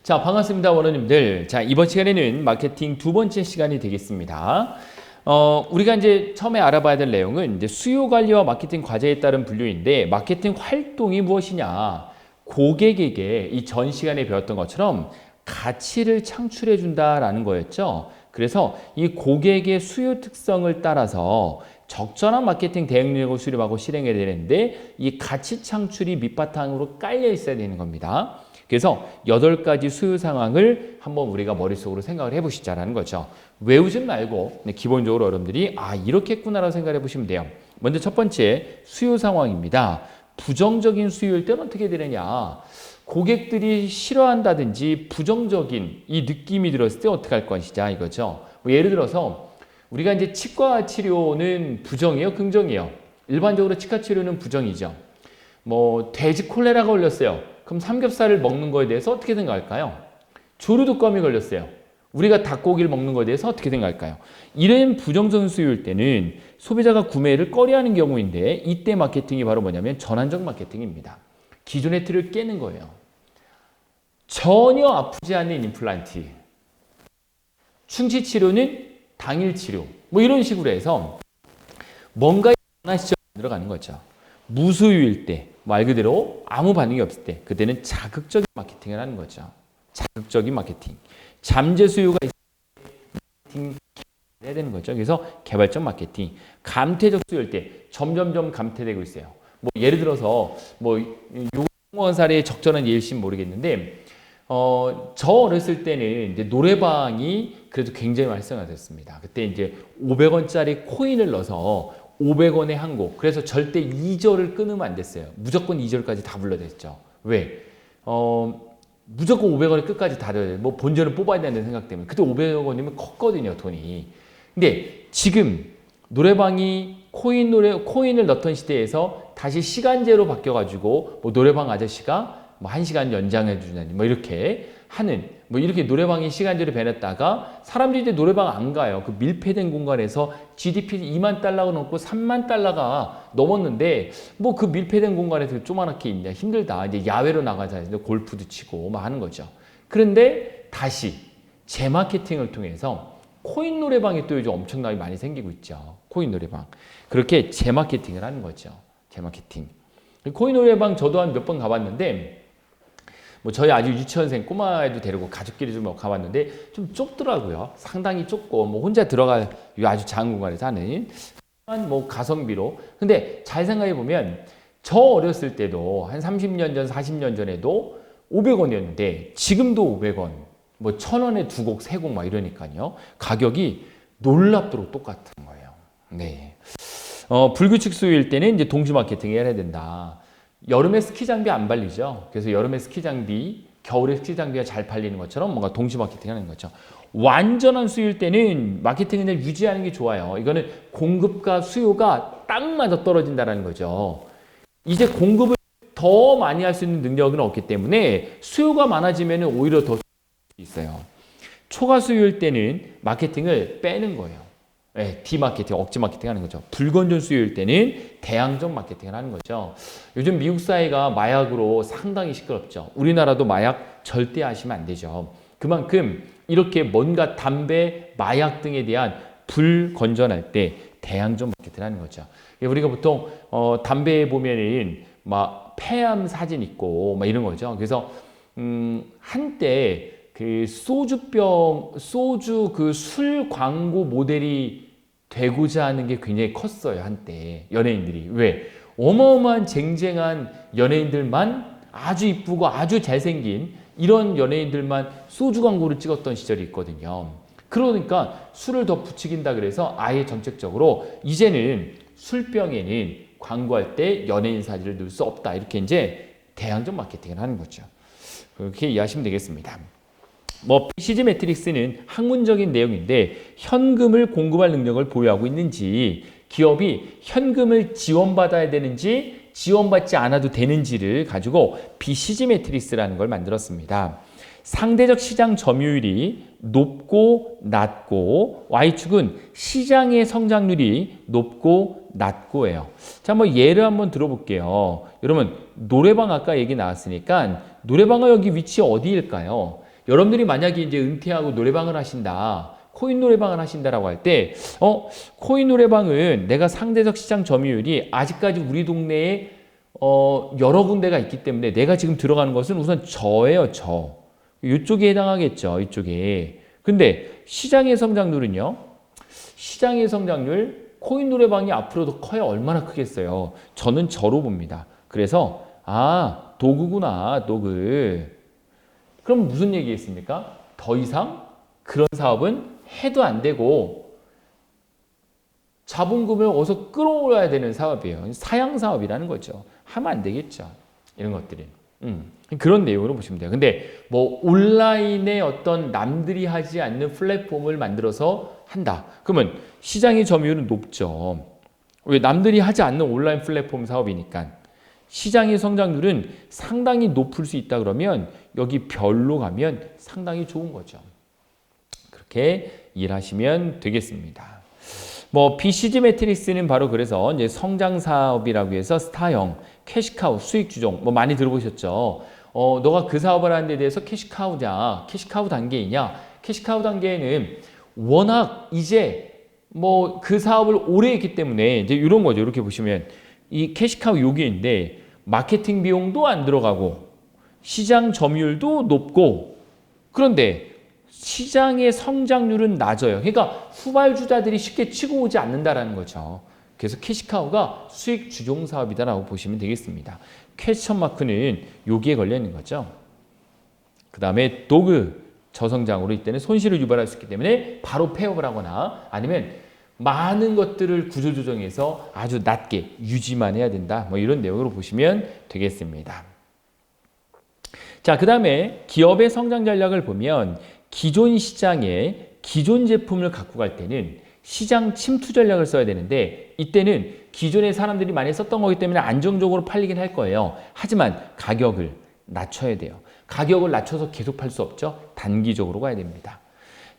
자, 반갑습니다, 원어님들. 자, 이번 시간에는 마케팅 두 번째 시간이 되겠습니다. 우리가 이제 처음에 알아봐야 될 내용은 이제 수요 관리와 마케팅 과제에 따른 분류인데, 마케팅 활동이 무엇이냐? 고객에게 이 전 시간에 배웠던 것처럼 가치를 창출해 준다라는 거였죠. 그래서 이 고객의 수요 특성을 따라서 적절한 마케팅 대응력을 수립하고 실행해야 되는데, 이 가치 창출이 밑바탕으로 깔려 있어야 되는 겁니다. 그래서 8가지 수요 상황을 한번 우리가 머릿속으로 생각을 해보시자라는 거죠. 외우지 말고 기본적으로 여러분들이 이렇게 했구나라고 생각해 보시면 돼요. 먼저 첫 번째 수요 상황입니다. 부정적인 수요일 때는 어떻게 되느냐. 고객들이 싫어한다든지 부정적인 이 느낌이 들었을 때 어떻게 할 것이냐 이거죠. 예를 들어서 우리가 이제 치과 치료는 부정이에요, 긍정이에요? 일반적으로 치과 치료는 부정이죠. 돼지 콜레라가 걸렸어요. 그럼 삼겹살을 먹는 거에 대해서 어떻게 생각할까요? 조류독감이 걸렸어요. 우리가 닭고기를 먹는 거에 대해서 어떻게 생각할까요? 이런 부정적인 수요일 때는 소비자가 구매를 꺼려하는 경우인데, 이때 마케팅이 바로 뭐냐면 전환적 마케팅입니다. 기존의 틀을 깨는 거예요. 전혀 아프지 않는 임플란트, 충치 치료는 당일 치료, 이런 식으로 해서 뭔가 변화 시점을 들어가는 거죠. 무수유일 때, 말 그대로 아무 반응이 없을 때, 그때는 자극적인 마케팅을 하는 거죠. 자극적인 마케팅. 잠재 수요가 있을 때 마케팅 해야 되는 거죠. 그래서 개발적 마케팅. 감퇴적 수요일 때 점점점 감퇴되고 있어요. 예를 들어서 요원 사례의 적절한 예일진 모르겠는데, 저 어렸을 때는 이제 노래방이 그래도 굉장히 활성화됐습니다. 그때 이제 500원짜리 코인을 넣어서 500원에 한 곡. 그래서 절대 2절을 끊으면 안 됐어요. 무조건 2절까지 다 불러댔죠. 왜? 무조건 500원을 끝까지 다 들어야 돼요. 본전을 뽑아야 된다는 생각 때문에. 그때 500원이면 컸거든요, 돈이. 근데 지금 노래방이 코인을 넣던 시대에서 다시 시간제로 바뀌어가지고 노래방 아저씨가 1시간 연장해 주다니 이렇게 하는, 이렇게 노래방이 시간제로 변했다가 사람들이 이제 노래방 안 가요. 그 밀폐된 공간에서 GDP 2만 달러가 넘고 3만 달러가 넘었는데 그 밀폐된 공간에서 조그맣게 있냐, 힘들다. 이제 야외로 나가자. 골프도 치고 하는 거죠. 그런데 다시 재마케팅을 통해서 코인 노래방이 또 요즘 엄청나게 많이 생기고 있죠. 코인 노래방. 그렇게 재마케팅을 하는 거죠. 재마케팅. 코인 노래방 저도 한 몇 번 가봤는데, 저희 아주 유치원생 꼬마애도 데리고 가족끼리 좀 가봤는데 좀 좁더라고요. 상당히 좁고 혼자 들어갈 아주 작은 공간에서 하는 가성비로. 근데 잘 생각해 보면 저 어렸을 때도 한 30년 전, 40년 전에도 500원이었는데 지금도 500원, 1000원에 2곡, 3곡 이러니까요. 가격이 놀랍도록 똑같은 거예요. 네. 불규칙 수요일 때는 이제 동시 마케팅 해야 된다. 여름에 스키 장비 안 팔리죠. 그래서 여름에 스키 장비, 겨울에 스키 장비가 잘 팔리는 것처럼 뭔가 동시 마케팅 하는 거죠. 완전한 수요일 때는 마케팅을 유지하는 게 좋아요. 이거는 공급과 수요가 딱 맞아 떨어진다는 거죠. 이제 공급을 더 많이 할 수 있는 능력은 없기 때문에 수요가 많아지면 오히려 더 있어요. 초과 수요일 때는 마케팅을 빼는 거예요. 네, 디마케팅, 억지 마케팅 하는 거죠. 불건전 수요일 때는 대항적 마케팅을 하는 거죠. 요즘 미국 사회가 마약으로 상당히 시끄럽죠. 우리나라도 마약 절대 하시면 안 되죠. 그만큼 이렇게 뭔가 담배, 마약 등에 대한 불건전할 때 대항적 마케팅을 하는 거죠. 우리가 보통 담배에 보면은 폐암 사진 있고 이런 거죠. 그래서 한때 그 소주 그 술 광고 모델이 되고자 하는 게 굉장히 컸어요, 한때. 연예인들이. 왜? 어마어마한 쟁쟁한 연예인들만, 아주 이쁘고 아주 잘생긴 이런 연예인들만 소주 광고를 찍었던 시절이 있거든요. 그러니까 술을 더 부추긴다 그래서 아예 정책적으로 이제는 술병에는 광고할 때 연예인 사진을 넣을 수 없다. 이렇게 이제 대항적 마케팅을 하는 거죠. 그렇게 이해하시면 되겠습니다. PCG 매트릭스는 학문적인 내용인데, 현금을 공급할 능력을 보유하고 있는지, 기업이 현금을 지원받아야 되는지 지원받지 않아도 되는지를 가지고 BCG 매트릭스라는 걸 만들었습니다. 상대적 시장 점유율이 높고 낮고, Y축은 시장의 성장률이 높고 낮고예요. 자, 예를 한번 들어볼게요. 여러분, 노래방 아까 얘기 나왔으니까 노래방은 여기 위치 어디일까요? 여러분들이 만약에 이제 은퇴하고 노래방을 하신다. 코인 노래방을 하신다라고 할 때, 코인 노래방은 내가 상대적 시장 점유율이 아직까지 우리 동네에 여러 군데가 있기 때문에 내가 지금 들어가는 것은 우선 저예요, 저. 이쪽에 해당하겠죠, 이쪽에. 근데 시장의 성장률은요? 시장의 성장률, 코인 노래방이 앞으로도 커야 얼마나 크겠어요. 저는 저로 봅니다. 그래서 도구구나, 도구. 그럼 무슨 얘기겠습니까? 더 이상 그런 사업은 해도 안 되고 자본금을 어디서 끌어올려야 되는 사업이에요. 사양 사업이라는 거죠. 하면 안 되겠죠. 이런 것들이. 그런 내용으로 보시면 돼요. 근데 뭐 온라인에 어떤 남들이 하지 않는 플랫폼을 만들어서 한다. 그러면 시장의 점유율은 높죠. 왜? 남들이 하지 않는 온라인 플랫폼 사업이니까. 시장의 성장률은 상당히 높을 수 있다 그러면 여기 별로 가면 상당히 좋은 거죠. 그렇게 이해하시면 되겠습니다. 뭐 BCG 매트릭스는 바로 그래서 이제 성장 사업이라고 해서 스타형, 캐시카우, 수익 주종 뭐 많이 들어보셨죠. 너가 그 사업을 하는 데 대해서 캐시카우냐, 캐시카우 단계이냐. 캐시카우 단계에는 워낙 이제 뭐 그 사업을 오래 했기 때문에 이제 이런 거죠. 이렇게 보시면 이 캐시카우 요기인데 마케팅 비용도 안 들어가고 시장 점유율도 높고 그런데 시장의 성장률은 낮아요. 그러니까 후발주자들이 쉽게 치고 오지 않는다라는 거죠. 그래서 캐시카우가 수익 주종 사업이다라고 보시면 되겠습니다. 퀘스천 마크는 여기에 걸려 있는 거죠. 그 다음에 도그 저성장으로 이때는 손실을 유발할 수 있기 때문에 바로 폐업을 하거나 아니면 많은 것들을 구조조정해서 아주 낮게 유지만 해야 된다. 뭐 이런 내용으로 보시면 되겠습니다. 자, 그 다음에 기업의 성장 전략을 보면 기존 시장에 기존 제품을 갖고 갈 때는 시장 침투 전략을 써야 되는데 이때는 기존의 사람들이 많이 썼던 거기 때문에 안정적으로 팔리긴 할 거예요. 하지만 가격을 낮춰야 돼요. 가격을 낮춰서 계속 팔 수 없죠. 단기적으로 가야 됩니다.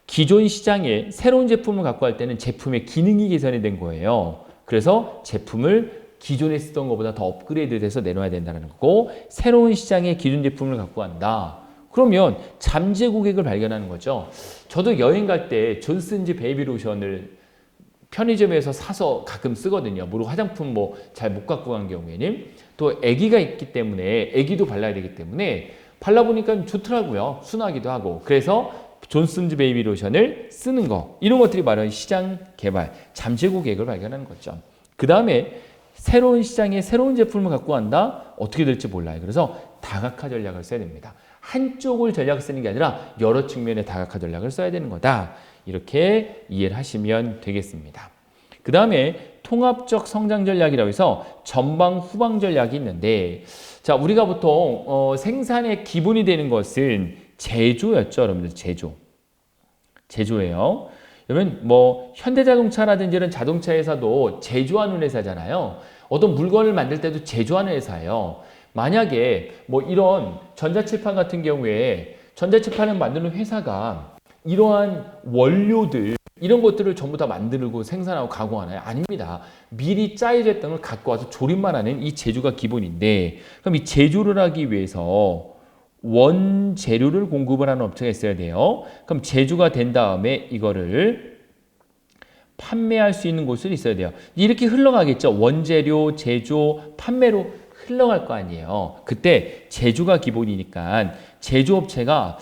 기존 시장에 새로운 제품을 갖고 갈 때는 제품의 기능이 개선이 된 거예요. 그래서 제품을 기존에 쓰던 것보다 더 업그레이드 돼서 내놔야 된다는 거고 새로운 시장에 기존 제품을 갖고 간다. 그러면 잠재 고객을 발견하는 거죠. 저도 여행 갈 때 존슨즈 베이비 로션을 편의점에서 사서 가끔 쓰거든요. 모르고 화장품 뭐 잘 못 갖고 간 경우에는 또 아기가 있기 때문에 아기도 발라야 되기 때문에 발라보니까 좋더라고요. 순하기도 하고. 그래서 존슨즈 베이비 로션을 쓰는 거. 이런 것들이 바로 시장 개발, 잠재 고객을 발견하는 거죠. 그 다음에 새로운 시장에 새로운 제품을 갖고 간다? 어떻게 될지 몰라요. 그래서 다각화 전략을 써야 됩니다. 한쪽을 전략을 쓰는 게 아니라 여러 측면의 다각화 전략을 써야 되는 거다. 이렇게 이해를 하시면 되겠습니다. 그 다음에 통합적 성장 전략이라고 해서 전방 후방 전략이 있는데 자 우리가 보통 생산의 기본이 되는 것은 제조였죠. 여러분들 제조예요. 그러면 뭐 현대자동차라든지 이런 자동차 회사도 제조하는 회사잖아요. 어떤 물건을 만들 때도 제조하는 회사예요. 만약에 뭐 이런 전자칠판 같은 경우에 전자칠판을 만드는 회사가 이러한 원료들 이런 것들을 전부 다 만들고 생산하고 가공하나요? 아닙니다. 미리 짜여져 있던 걸 갖고 와서 조립만 하는 이 제조가 기본인데 그럼 이 제조를 하기 위해서 원재료를 공급을 하는 업체가 있어야 돼요. 그럼 제조가 된 다음에 이거를 판매할 수 있는 곳이 있어야 돼요. 이렇게 흘러가겠죠. 원재료, 제조, 판매로 흘러갈 거 아니에요. 그때 제조가 기본이니까 제조업체가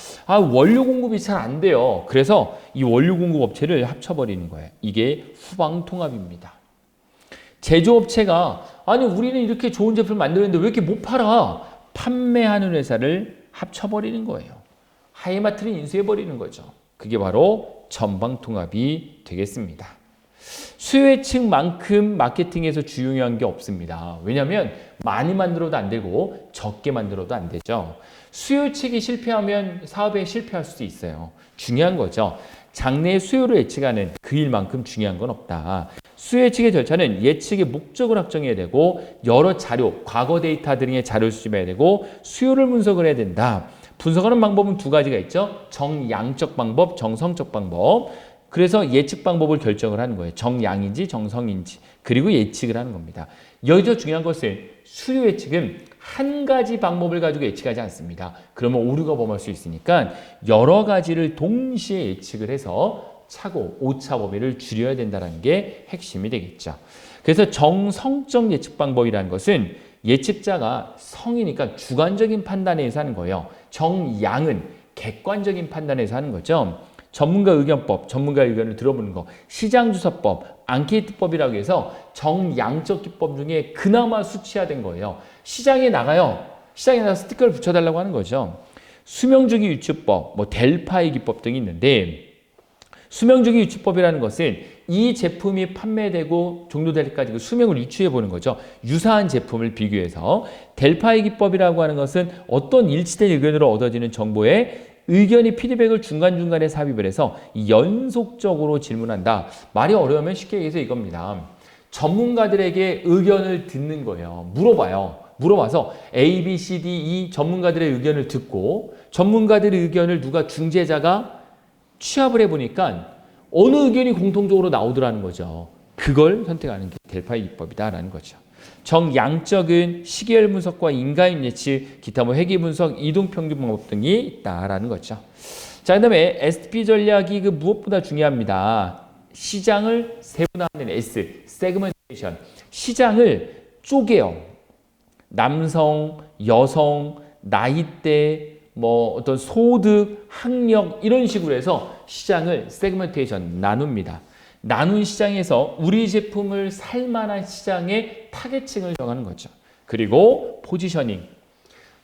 원료 공급이 잘 안 돼요. 그래서 이 원료 공급 업체를 합쳐버리는 거예요. 이게 후방통합입니다. 제조업체가 아니 우리는 이렇게 좋은 제품을 만드는데 왜 이렇게 못 팔아? 판매하는 회사를 합쳐버리는 거예요. 하이마트를 인수해버리는 거죠. 그게 바로 전방통합이 되겠습니다. 수요의측만큼 마케팅에서 중요한 게 없습니다. 왜냐하면 많이 만들어도 안 되고 적게 만들어도 안 되죠. 수요측이 실패하면 사업에 실패할 수도 있어요. 중요한 거죠. 장래의 수요를 예측하는 그 일만큼 중요한 건 없다. 수요 예측의 절차는 예측의 목적을 확정해야 되고 여러 자료, 과거 데이터 등의 자료를 수집해야 되고 수요를 분석을 해야 된다. 분석하는 방법은 두 가지가 있죠. 정양적 방법, 정성적 방법. 그래서 예측 방법을 결정을 하는 거예요. 정양인지 정성인지. 그리고 예측을 하는 겁니다. 여기서 중요한 것은 수요 예측은 한 가지 방법을 가지고 예측하지 않습니다. 그러면 오류가 범할 수 있으니까 여러 가지를 동시에 예측을 해서 차고 오차 범위를 줄여야 된다는 게 핵심이 되겠죠. 그래서 정성적 예측 방법이라는 것은 예측자가 성이니까 주관적인 판단에 의해서 하는 거예요. 정양은 객관적인 판단에서 하는 거죠. 전문가 의견법, 전문가 의견을 들어보는 거, 시장조사법, 앙케이트법이라고 해서 정양적 기법 중에 그나마 수치화된 거예요. 시장에 나가요. 시장에 나가서 스티커를 붙여달라고 하는 거죠. 수명주기 유추법, 뭐 델파이 기법 등이 있는데 수명주기 유추법이라는 것은 이 제품이 판매되고 종료될 때까지 그 수명을 유추해 보는 거죠. 유사한 제품을 비교해서. 델파이 기법이라고 하는 것은 어떤 일치된 의견으로 얻어지는 정보에 의견이 피드백을 중간중간에 삽입을 해서 연속적으로 질문한다. 말이 어려우면 쉽게 얘기해서 이겁니다. 전문가들에게 의견을 듣는 거예요. 물어봐요. 물어봐서 A, B, C, D, E 전문가들의 의견을 듣고 전문가들의 의견을 누가 중재자가 취합을 해보니까 어느 의견이 공통적으로 나오더라는 거죠. 그걸 선택하는 게 델파이 기법이다라는 거죠. 정양적은 시계열 분석과 인과임 예측, 기타 뭐 회귀 분석, 이동평균 방법 등이 있다라는 거죠. 자, 그다음에 SP 전략이 그 무엇보다 중요합니다. 시장을 세분화하는 S, 세그멘테이션. 시장을 쪼개요. 남성, 여성, 나이대, 뭐 어떤 소득, 학력 이런 식으로 해서 시장을 세그멘테이션 나눕니다. 나눈 시장에서 우리 제품을 살 만한 시장의 타겟층을 정하는 거죠. 그리고 포지셔닝.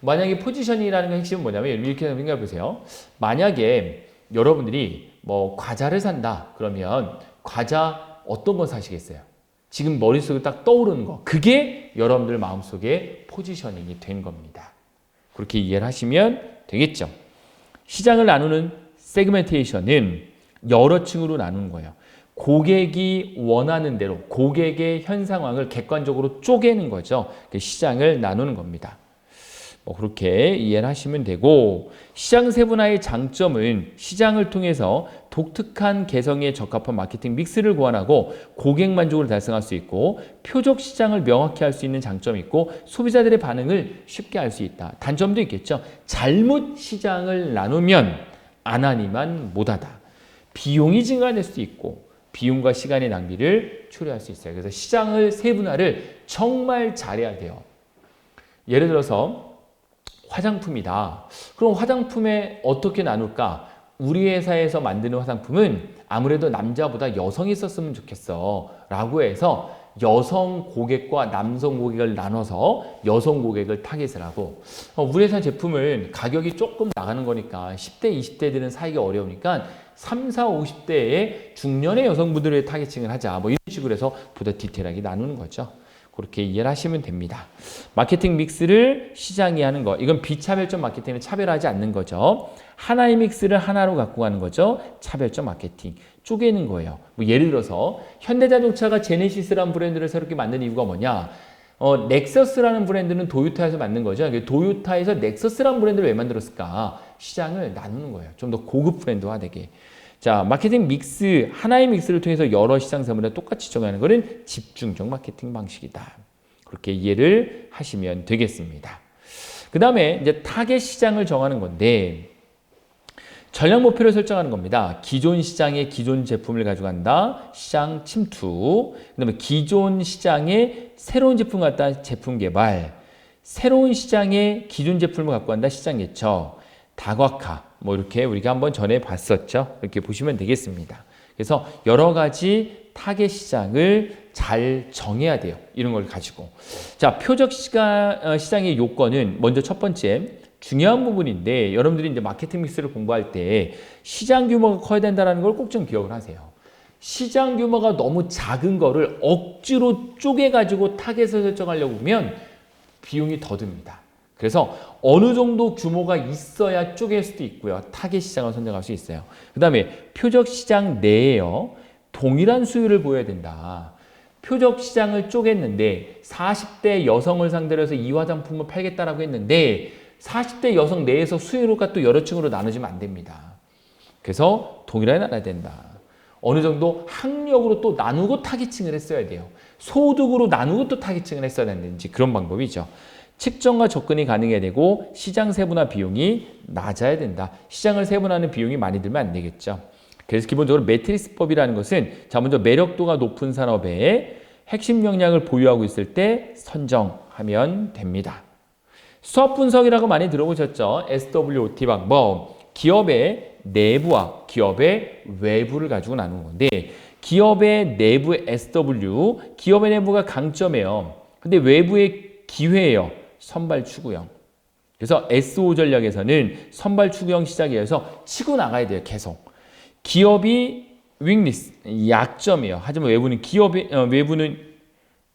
만약에 포지셔닝이라는 게 핵심은 뭐냐면 이렇게 생각해 보세요. 만약에 여러분들이 뭐 과자를 산다 그러면 과자 어떤 거 사시겠어요? 지금 머릿속에 딱 떠오르는 거. 그게 여러분들 마음속에 포지셔닝이 된 겁니다. 그렇게 이해를 하시면 되겠죠. 시장을 나누는 세그멘테이션은 여러 층으로 나누는 거예요. 고객이 원하는 대로 고객의 현 상황을 객관적으로 쪼개는 거죠. 시장을 나누는 겁니다. 뭐 그렇게 이해를 하시면 되고 시장 세분화의 장점은 시장을 통해서 독특한 개성에 적합한 마케팅 믹스를 고안하고 고객 만족을 달성할 수 있고 표적 시장을 명확히 할 수 있는 장점이 있고 소비자들의 반응을 쉽게 알 수 있다. 단점도 있겠죠. 잘못 시장을 나누면 안 하니만 못하다. 비용이 증가될 수도 있고 비용과 시간의 낭비를 초래할 수 있어요. 그래서 시장을 세분화를 정말 잘해야 돼요. 예를 들어서 화장품이다. 그럼 화장품에 어떻게 나눌까? 우리 회사에서 만드는 화장품은 아무래도 남자보다 여성이 썼으면 좋겠어 라고 해서 여성 고객과 남성 고객을 나눠서 여성 고객을 타겟을 하고 우리 회사 제품은 가격이 조금 나가는 거니까 10대, 20대들은 사기 어려우니까 3, 4, 50대의 중년의 여성분들의 타겟팅을 하자 뭐 이런 식으로 해서 보다 디테일하게 나누는 거죠. 그렇게 이해를 하시면 됩니다. 마케팅 믹스를 시장이 하는 거. 이건 비차별적 마케팅을 차별하지 않는 거죠. 하나의 믹스를 하나로 갖고 가는 거죠. 차별적 마케팅. 쪼개는 거예요. 뭐 예를 들어서 현대자동차가 제네시스라는 브랜드를 새롭게 만든 이유가 뭐냐? 넥서스라는 브랜드는 도요타에서 만든 거죠. 도요타에서 넥서스라는 브랜드를 왜 만들었을까? 시장을 나누는 거예요. 좀 더 고급 브랜드화되게. 자, 마케팅 믹스, 하나의 믹스를 통해서 여러 시장 세분화를 똑같이 정하는 것은 집중적 마케팅 방식이다. 그렇게 이해를 하시면 되겠습니다. 그 다음에 이제 타겟 시장을 정하는 건데, 전략 목표를 설정하는 겁니다. 기존 시장에 기존 제품을 가져간다. 시장 침투. 그 다음에 기존 시장에 새로운 제품 갖다 제품 개발. 새로운 시장에 기존 제품을 갖고 간다. 시장 개척. 다각화. 뭐 이렇게 우리가 한번 전에 봤었죠. 이렇게 보시면 되겠습니다. 그래서 여러 가지 타겟 시장을 잘 정해야 돼요. 이런 걸 가지고. 자, 표적 시장의 요건은 먼저 첫 번째 중요한 부분인데 여러분들이 이제 마케팅 믹스를 공부할 때 시장 규모가 커야 된다는 걸 꼭 좀 기억을 하세요. 시장 규모가 너무 작은 거를 억지로 쪼개가지고 타겟을 설정하려고 보면 비용이 더 듭니다. 그래서 어느 정도 규모가 있어야 쪼갤 수도 있고요. 타겟 시장을 선정할 수 있어요. 그 다음에 표적 시장 내에요. 동일한 수요를 보여야 된다. 표적 시장을 쪼갰는데 40대 여성을 상대로 해서 이 화장품을 팔겠다라고 했는데 40대 여성 내에서 수요가 또 여러 층으로 나눠지면 안 됩니다. 그래서 동일하게 나눠야 된다. 어느 정도 학력으로 또 나누고 타겟층을 했어야 돼요. 소득으로 나누고 또 타겟층을 했어야 되는지 그런 방법이죠. 측정과 접근이 가능해야 되고 시장 세분화 비용이 낮아야 된다. 시장을 세분화하는 비용이 많이 들면 안 되겠죠. 그래서 기본적으로 매트리스법이라는 것은 자 먼저 매력도가 높은 산업에 핵심 역량을 보유하고 있을 때 선정하면 됩니다. 수업 분석이라고 많이 들어보셨죠? SWOT 방법. 기업의 내부와 기업의 외부를 가지고 나누는 건데 기업의 내부 SW, 기업의 내부가 강점이에요. 근데 외부의 기회예요. 선발 추구형. 그래서 SO 전략에서는 선발 추구형 시작이어서 치고 나가야 돼요. 계속. 기업이 윙리스, 약점이에요. 하지만 외부는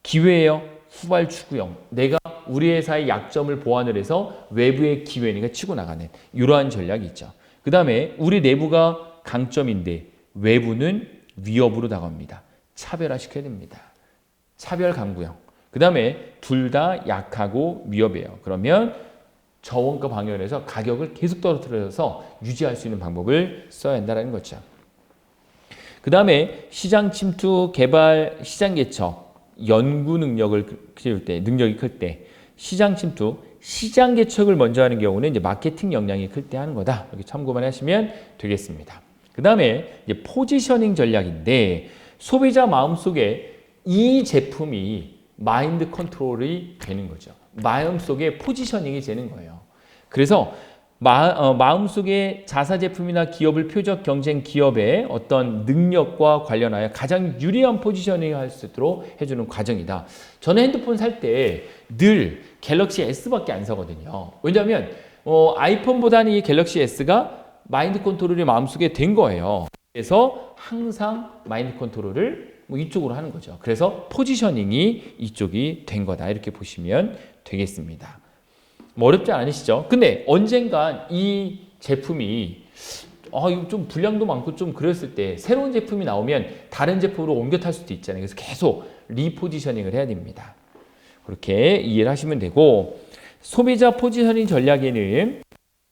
기회예요. 후발 추구형. 내가 우리 회사의 약점을 보완을 해서 외부의 기회니까 치고 나가는 이러한 전략이 있죠. 그 다음에 우리 내부가 강점인데 외부는 위협으로 다가옵니다. 차별화시켜야 됩니다. 차별 강구형. 그 다음에 둘 다 약하고 위협이에요. 그러면 저원가 방향에서 가격을 계속 떨어뜨려서 유지할 수 있는 방법을 써야 한다는 거죠. 그 다음에 시장 침투, 개발, 시장 개척, 연구 능력을 키울 때, 능력이 클 때, 시장 침투, 시장 개척을 먼저 하는 경우는 이제 마케팅 역량이 클 때 하는 거다. 이렇게 참고만 하시면 되겠습니다. 그 다음에 이제 포지셔닝 전략인데 소비자 마음속에 이 제품이 마인드 컨트롤이 되는 거죠. 마음속에 포지셔닝이 되는 거예요. 그래서 마음속에 자사 제품이나 기업을 표적 경쟁 기업의 어떤 능력과 관련하여 가장 유리한 포지셔닝을 할 수 있도록 해주는 과정이다. 저는 핸드폰 살 때 늘 갤럭시 S밖에 안 사거든요. 왜냐하면 아이폰보다는 이 갤럭시 S가 마인드 컨트롤이 마음속에 된 거예요. 그래서 항상 마인드 컨트롤을 이쪽으로 하는 거죠. 그래서 포지셔닝이 이쪽이 된 거다. 이렇게 보시면 되겠습니다. 어렵지 않으시죠? 근데 언젠간 이 제품이 이거 좀 분량도 많고 좀 그랬을 때 새로운 제품이 나오면 다른 제품으로 옮겨 탈 수도 있잖아요. 그래서 계속 리포지셔닝을 해야 됩니다. 그렇게 이해를 하시면 되고 소비자 포지셔닝 전략에는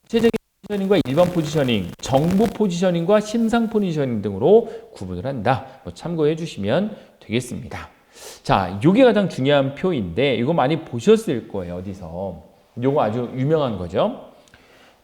구체적인 포지셔닝과 일반 포지셔닝, 정보 포지셔닝과 심상 포지셔닝 등으로 구분을 한다. 참고해 주시면 되겠습니다. 자, 이게 가장 중요한 표인데 이거 많이 보셨을 거예요. 어디서. 이거 아주 유명한 거죠.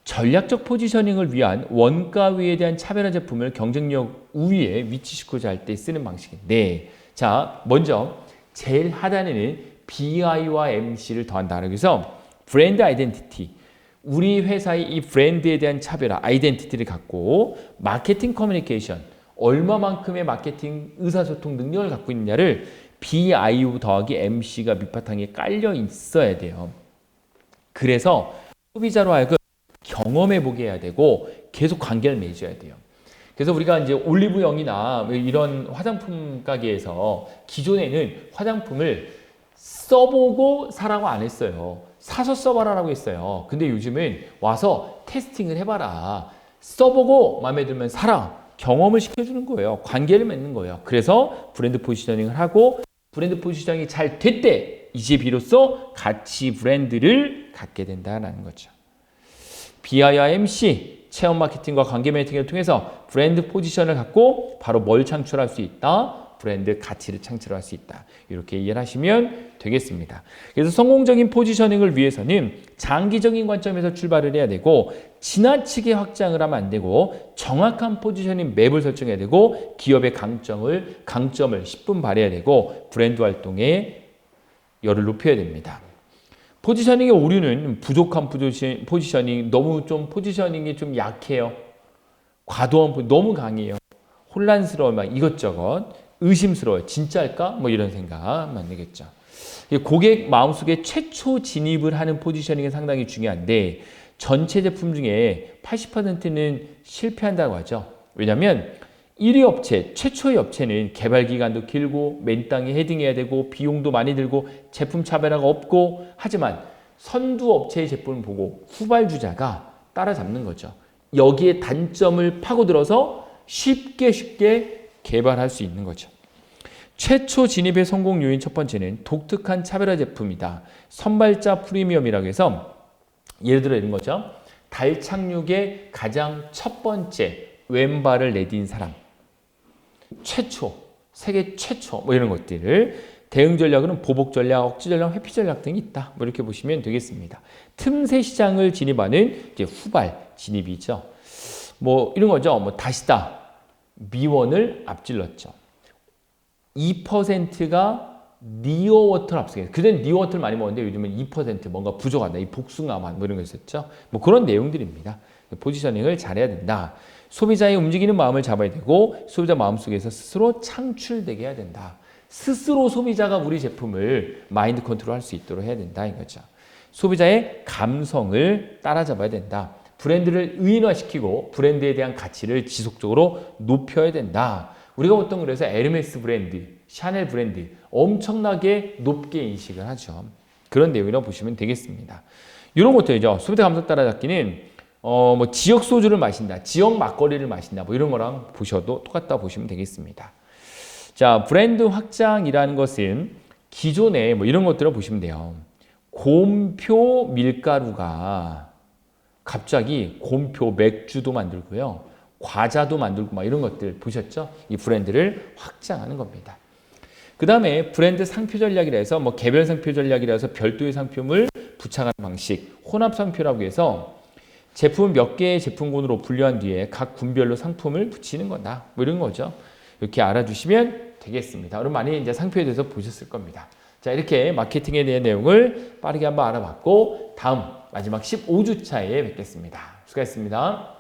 전략적 포지셔닝을 위한 원가 위에 대한 차별화 제품을 경쟁력 우위에 위치시키고자 할 때 쓰는 방식인데 자, 먼저 제일 하단에는 BI와 MC를 더한다. 그래서 브랜드 아이덴티티. 우리 회사의 이 브랜드에 대한 차별화, 아이덴티티를 갖고 마케팅 커뮤니케이션, 얼마만큼의 마케팅 의사소통 능력을 갖고 있느냐를 BIU 더하기 MC가 밑바탕에 깔려 있어야 돼요. 그래서 소비자로 하여금 경험해보게 해야 되고 계속 관계를 맺어야 돼요. 그래서 우리가 이제 올리브영이나 이런 화장품 가게에서 기존에는 화장품을 써보고 사라고 안 했어요. 사서 써봐라라고 했어요. 근데 요즘은 와서 테스팅을 해봐라. 써보고 마음에 들면 사라. 경험을 시켜주는 거예요. 관계를 맺는 거예요. 그래서 브랜드 포지셔닝을 하고 브랜드 포지셔닝이 잘 됐대. 이제 비로소 가치 브랜드를 갖게 된다는 거죠. BI와 MC, 체험 마케팅과 관계 마케팅을 통해서 브랜드 포지션을 갖고 바로 뭘 창출할 수 있다? 브랜드 가치를 창출할 수 있다. 이렇게 이해를 하시면 되겠습니다. 그래서 성공적인 포지셔닝을 위해서는 장기적인 관점에서 출발을 해야 되고 지나치게 확장을 하면 안 되고 정확한 포지셔닝 맵을 설정해야 되고 기업의 강점을 10분 발휘해야 되고 브랜드 활동에 열을 높여야 됩니다. 포지셔닝의 오류는 부족한 포지셔닝, 너무 좀 포지셔닝이 좀 약해요. 과도한 너무 강해요. 혼란스러워 막 이것저것 의심스러워요. 진짜일까? 뭐 이런 생각 만들겠죠. 고객 마음속에 최초 진입을 하는 포지셔닝이 상당히 중요한데 전체 제품 중에 80%는 실패한다고 하죠. 왜냐하면 1위 업체, 최초의 업체는 개발 기간도 길고 맨 땅에 헤딩해야 되고 비용도 많이 들고 제품 차별화가 없고 하지만 선두 업체의 제품을 보고 후발주자가 따라잡는 거죠. 여기에 단점을 파고들어서 쉽게 개발할 수 있는 거죠. 최초 진입의 성공 요인 첫 번째는 독특한 차별화 제품이다. 선발자 프리미엄이라고 해서 예를 들어 이런 거죠. 달 착륙의 가장 첫 번째 왼발을 내딘 사람. 최초, 세계 최초 뭐 이런 것들을 대응 전략으로는 보복 전략, 억지 전략, 회피 전략 등이 있다. 뭐 이렇게 보시면 되겠습니다. 틈새 시장을 진입하는 이제 후발 진입이죠. 뭐 이런 거죠. 뭐 다시다. 미원을 앞질렀죠. 2%가 니어워터를 앞서게. 그전 니어워터를 많이 먹었는데 요즘은 2% 뭔가 부족하다. 이 복숭아만 뭐 이런 거 있었죠. 뭐 그런 내용들입니다. 포지셔닝을 잘해야 된다. 소비자의 움직이는 마음을 잡아야 되고 소비자 마음속에서 스스로 창출되게 해야 된다. 스스로 소비자가 우리 제품을 마인드 컨트롤할 수 있도록 해야 된다 이거죠. 소비자의 감성을 따라잡아야 된다. 브랜드를 의인화시키고 브랜드에 대한 가치를 지속적으로 높여야 된다. 우리가 보통 그래서 에르메스 브랜드, 샤넬 브랜드 엄청나게 높게 인식을 하죠. 그런 내용이라고 보시면 되겠습니다. 이런 것들이죠. 소비자 감성 따라잡기는 뭐 지역 소주를 마신다, 지역 막걸리를 마신다, 뭐 이런 거랑 보셔도 똑같다 보시면 되겠습니다. 자, 브랜드 확장이라는 것은 기존에 뭐 이런 것들을 보시면 돼요. 곰표 밀가루가 갑자기 곰표 맥주도 만들고요. 과자도 만들고 막 이런 것들 보셨죠? 이 브랜드를 확장하는 겁니다. 그 다음에 브랜드 상표 전략이라 해서 뭐 개별 상표 전략이라 해서 별도의 상품을 부착하는 방식, 혼합 상표라고 해서 제품 몇 개의 제품군으로 분류한 뒤에 각 군별로 상품을 붙이는 거다. 뭐 이런 거죠. 이렇게 알아주시면 되겠습니다. 여러분 많이 이제 상표에 대해서 보셨을 겁니다. 자, 이렇게 마케팅에 대한 내용을 빠르게 한번 알아봤고 다음 마지막 15주차에 뵙겠습니다. 수고하셨습니다.